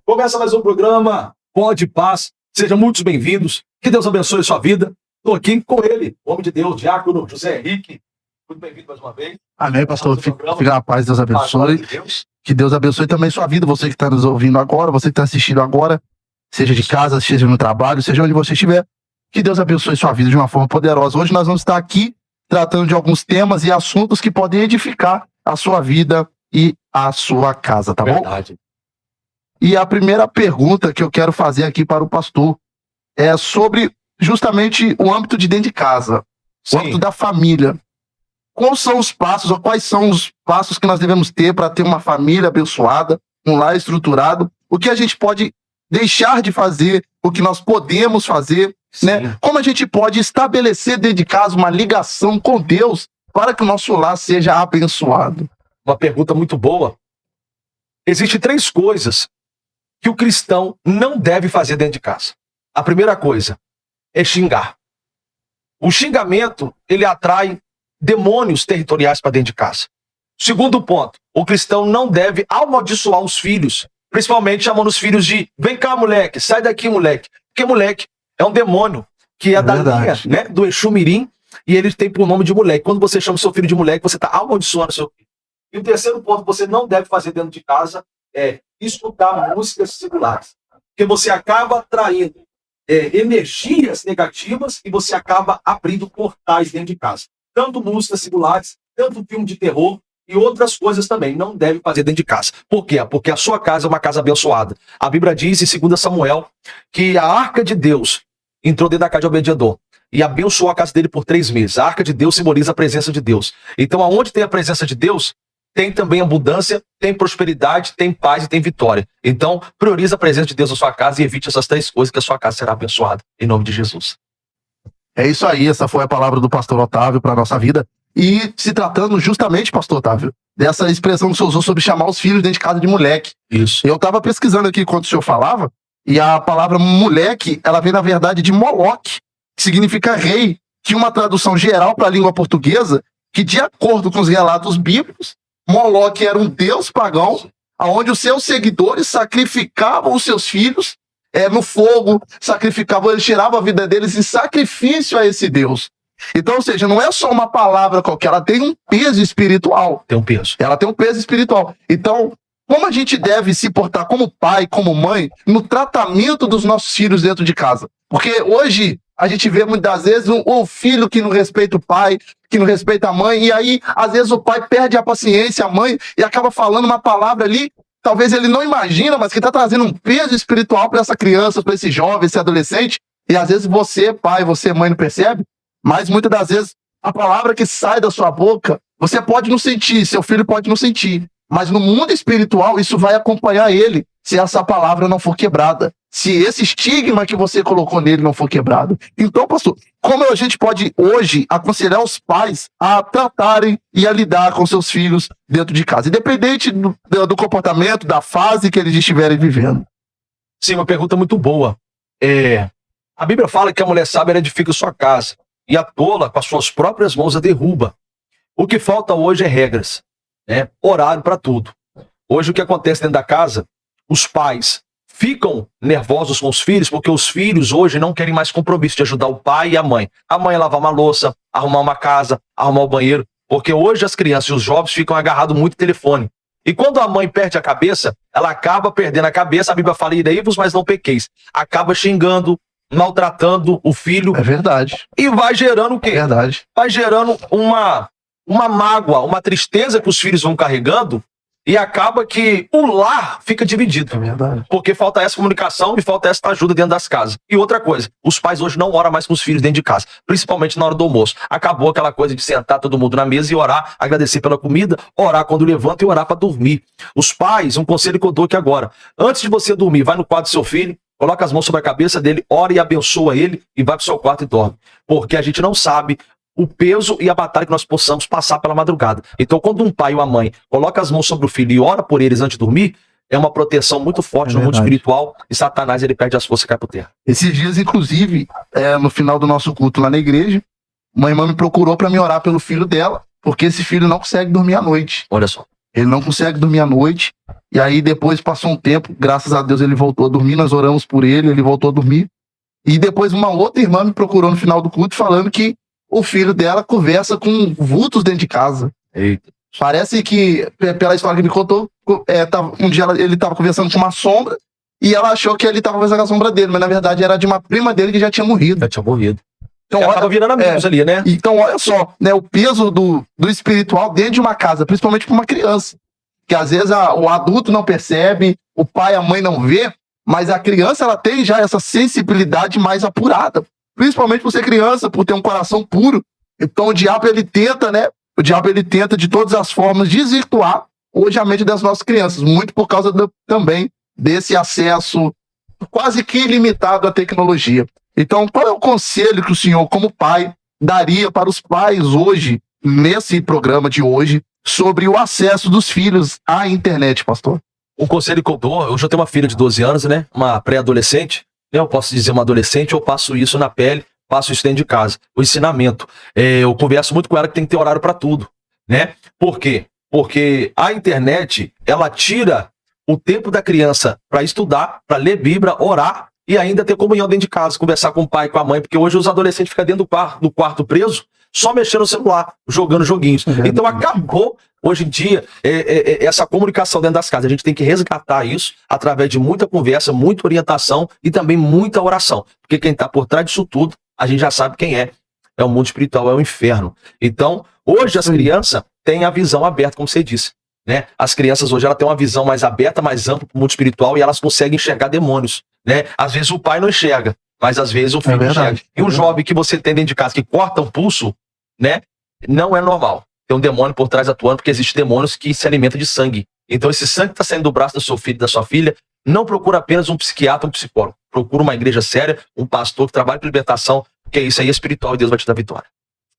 Começa mais um programa Pode Paz. Sejam muito bem-vindos. Que Deus abençoe a sua vida. Estou aqui com ele, o homem de Deus, diácono José Henrique. Muito bem-vindo mais uma vez. Amém, pastor. Fica na paz, Deus abençoe. Que Deus abençoe também sua vida, você que está nos ouvindo agora, você que está assistindo agora, seja de casa, seja no trabalho, seja onde você estiver. Que Deus abençoe sua vida de uma forma poderosa. Hoje nós vamos estar aqui tratando de alguns temas e assuntos que podem edificar a sua vida e a sua casa, tá bom? Verdade. E a primeira pergunta que eu quero fazer aqui para o pastor é sobre justamente o âmbito de dentro de casa, o âmbito da família. Quais são os passos, ou quais são os passos que nós devemos ter para ter uma família abençoada, um lar estruturado? O que a gente pode deixar de fazer, o que nós podemos fazer, né? Como a gente pode estabelecer dentro de casa uma ligação com Deus para que o nosso lar seja abençoado? Uma pergunta muito boa. Existem 3 coisas que o cristão não deve fazer dentro de casa. A primeira coisa é xingar. O xingamento, ele atrai demônios territoriais para dentro de casa. Segundo ponto, o cristão não deve amaldiçoar os filhos, principalmente chamando os filhos de vem cá, moleque, sai daqui, moleque. Porque moleque é um demônio que é da linha, né, do Exu Mirim, e ele tem por nome de moleque. Quando você chama o seu filho de moleque, você está amaldiçoando o seu filho. E o terceiro ponto que você não deve fazer dentro de casa é escutar músicas seculares. Porque você acaba atraindo energias negativas e você acaba abrindo portais dentro de casa. Tanto músicas seculares, tanto filme de terror e outras coisas também. Não deve fazer dentro de casa. Por quê? Porque a sua casa é uma casa abençoada. A Bíblia diz em 2 Samuel que a arca de Deus entrou dentro da casa de Obed-Edom e abençoou a casa dele por 3 meses. A arca de Deus simboliza a presença de Deus. Então, aonde tem a presença de Deus, tem também abundância, tem prosperidade, tem paz e tem vitória. Então, prioriza a presença de Deus na sua casa e evite essas 3 coisas que a sua casa será abençoada. Em nome de Jesus. É isso aí, essa foi a palavra do pastor Otávio para a nossa vida. E se tratando justamente, pastor Otávio, dessa expressão que o senhor usou sobre chamar os filhos dentro de casa de moleque. Isso. Eu estava pesquisando aqui enquanto o senhor falava, e a palavra moleque, ela vem na verdade de Moloque, que significa rei, que uma tradução geral para a língua portuguesa, que de acordo com os relatos bíblicos, Moloque era um deus pagão, onde os seus seguidores sacrificavam os seus filhos no fogo, sacrificavam, eles tiravam a vida deles em sacrifício a esse deus. Então, ou seja, não é só uma palavra qualquer, ela tem um peso espiritual. Tem um peso. Ela tem um peso espiritual. Então, como a gente deve se portar como pai, como mãe, no tratamento dos nossos filhos dentro de casa? Porque hoje a gente vê muitas vezes um filho que não respeita o pai, que não respeita a mãe, e aí, às vezes, o pai perde a paciência, a mãe, e acaba falando uma palavra ali, talvez ele não imagina, mas que está trazendo um peso espiritual para essa criança, para esse jovem, esse adolescente, e às vezes você, pai, você, mãe, não percebe, mas muitas das vezes a palavra que sai da sua boca, você pode não sentir, seu filho pode não sentir, mas no mundo espiritual isso vai acompanhar ele, se essa palavra não for quebrada, se esse estigma que você colocou nele não for quebrado. Então, pastor, como a gente pode hoje aconselhar os pais a tratarem e a lidar com seus filhos dentro de casa, independente do comportamento, da fase que eles estiverem vivendo? Sim, uma pergunta muito boa. A Bíblia fala que a mulher sábia edifica sua casa e a tola com as suas próprias mãos a derruba. O que falta hoje é regras, horário para tudo. Hoje o que acontece dentro da casa, os pais ficam nervosos com os filhos porque os filhos hoje não querem mais compromisso de ajudar o pai e a mãe. A mãe lavar uma louça, arrumar uma casa, arrumar o banheiro, porque hoje as crianças e os jovens ficam agarrados muito ao telefone. E quando a mãe perde a cabeça, ela acaba perdendo a cabeça, a Bíblia fala, irai-vos, mas não pequeis. Acaba xingando, maltratando o filho. É verdade. E vai gerando o quê? É verdade. Vai gerando uma mágoa, uma tristeza que os filhos vão carregando e acaba que o lar fica dividido. É verdade. Porque falta essa comunicação e falta essa ajuda dentro das casas. E outra coisa, os pais hoje não oram mais com os filhos dentro de casa, principalmente na hora do almoço. Acabou aquela coisa de sentar todo mundo na mesa e orar, agradecer pela comida, orar quando levanta e orar para dormir. Os pais, um conselho que eu dou aqui agora, antes de você dormir, vai no quarto do seu filho, coloca as mãos sobre a cabeça dele, ora e abençoa ele e vai para o seu quarto e dorme. Porque a gente não sabe o peso e a batalha que nós possamos passar pela madrugada. Então, quando um pai ou a mãe coloca as mãos sobre o filho e ora por eles antes de dormir, é uma proteção muito forte no mundo espiritual e Satanás ele perde as forças e cai por terra. Esses dias, inclusive, no final do nosso culto lá na igreja, uma irmã me procurou para me orar pelo filho dela, porque esse filho não consegue dormir à noite. Olha só. Ele não consegue dormir à noite. E aí depois passou um tempo, graças a Deus ele voltou a dormir, nós oramos por ele voltou a dormir. E depois uma outra irmã me procurou no final do culto falando que o filho dela conversa com vultos dentro de casa. Eita. Parece que, pela história que me contou, um dia ele estava conversando com uma sombra e ela achou que ele estava conversando com a sombra dele, mas na verdade era de uma prima dele que já tinha morrido. Já tinha morrido. Então, tava virando amigos ali, né? Então, olha só, né, o peso do espiritual dentro de uma casa, principalmente para uma criança. Que às vezes o adulto não percebe, o pai, a mãe não vê, mas a criança ela tem já essa sensibilidade mais apurada. Principalmente por ser criança, por ter um coração puro. Então o diabo ele tenta, né? O diabo ele tenta de todas as formas desvirtuar hoje a mente das nossas crianças, muito por causa também desse acesso quase que ilimitado à tecnologia. Então, qual é o conselho que o senhor, como pai, daria para os pais hoje, nesse programa de hoje, sobre o acesso dos filhos à internet, pastor? O conselho que eu dou, eu já tenho uma filha de 12 anos, né? Uma pré-adolescente, né? Eu posso dizer uma adolescente, eu passo isso na pele, passo isso dentro de casa. O ensinamento. Eu converso muito com ela que tem que ter horário para tudo, né? Por quê? Porque a internet, ela tira o tempo da criança para estudar, para ler Bíblia, orar e ainda ter comunhão dentro de casa, conversar com o pai, com a mãe, porque hoje os adolescentes ficam dentro do quarto preso, só mexendo no celular, jogando joguinhos. Então acabou, hoje em dia, essa comunicação dentro das casas. A gente tem que resgatar isso através de muita conversa, muita orientação e também muita oração. Porque quem está por trás disso tudo, a gente já sabe quem é. É o mundo espiritual, é o inferno. Então, hoje as crianças têm a visão aberta, como você disse, né? As crianças hoje elas têm uma visão mais aberta, mais ampla para o mundo espiritual e elas conseguem enxergar demônios, né? Às vezes o pai não enxerga, mas às vezes o filho enxerga. E um jovem que você tem dentro de casa que corta um pulso, né? Não é normal. Tem um demônio por trás atuando, porque existem demônios que se alimentam de sangue. Então esse sangue que está saindo do braço do seu filho e da sua filha, não procura apenas um psiquiatra, um psicólogo. Procura uma igreja séria, um pastor que trabalha com libertação, porque isso aí é espiritual e Deus vai te dar vitória.